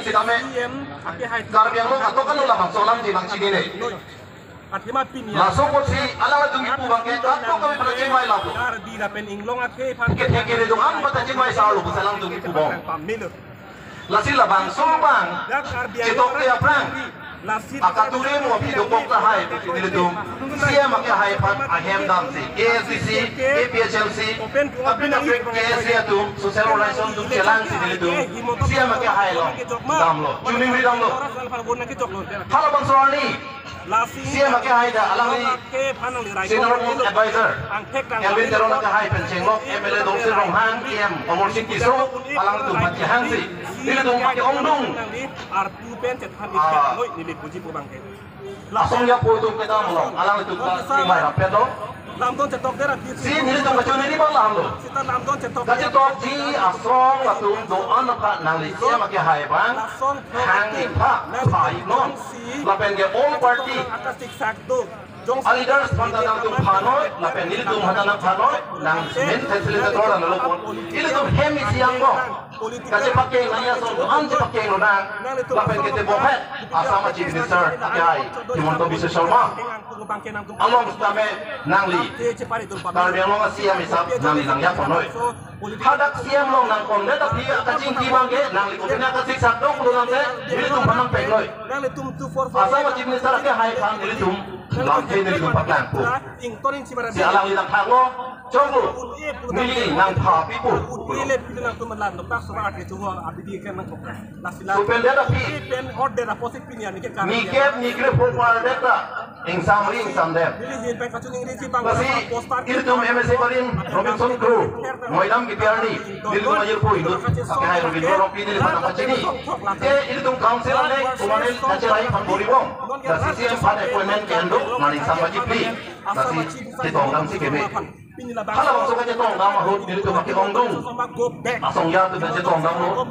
si dame karbiang lo atau kan lo labang solam di bang sini nih langsung pun si ala tu ibu bang kita atau kami pada cingwai labu kita dong am pada cingwai selalu busalang tu ibu bang lasi labang solam kita dia perang akaturi mo pidukok na hai pinilidum siya makahai pan ahem dam si ASCC APHLC apin apik KSC atum social organization dum chelang si nilidum siya makahai lo dam lo juning ri dam lo hala bang sorani siya makahai da alang senior advisor Elvin Teron makahai pencheng lo MLA dong si Ronghan PM Omor Sing Kisro alang tu patihang si nilidum pakai ongdung langsung ya po itong kita mo alang ito si may rapet lo si nilito ka ni ba lang lo kasi to si asong atong doon na ka nang lisya makihay ba hanging pa no lapen ke all party leaders pantanang tung panoy lapen nilito hatanang panoy nang main facilitator na lo po nilito hemi siyang mo kasi pakai nanya so anje pakai lo nang lapen kete bohet asama chief minister kay Himonto Biswa Sharma along kami nangli karbiang lo siya misap nangli nang yak panoy hadak siya lo nang konde tapi kacing timangge nangli ko na kasik sakto kulo nang se nilito panang pegloy asama chief minister kay hai kan nilito lampe nilito paklan po si alang lidang halo Jonglo, mili nang papi pun. Supenda tapi. Nikep nikre popar deta. Insam ring samdem. Masih itu MSC Barin Robinson Crew. Moidam kipiarni. Dilu majur pun itu. Pakai Robinson Ropi di depan apa sini. Itu council ane kumarin kacilai pambori bom. Kasi siang pada appointment kenduk maning sama jipli. Kasi ditonggang si keme. Kalau masuk aja tong nama hut diri tu makin ongdong, asong ya tu dan jetong damo.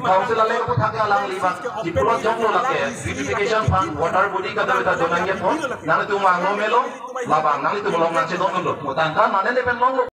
Kalau sila lek pun hak alang libat, di pulau Jonglo lake, beautification fund, water body kada kita donangnya pun, nanti tu mango melo, labang nanti tu belum nanti dong dulu, mutangkan mana depan long.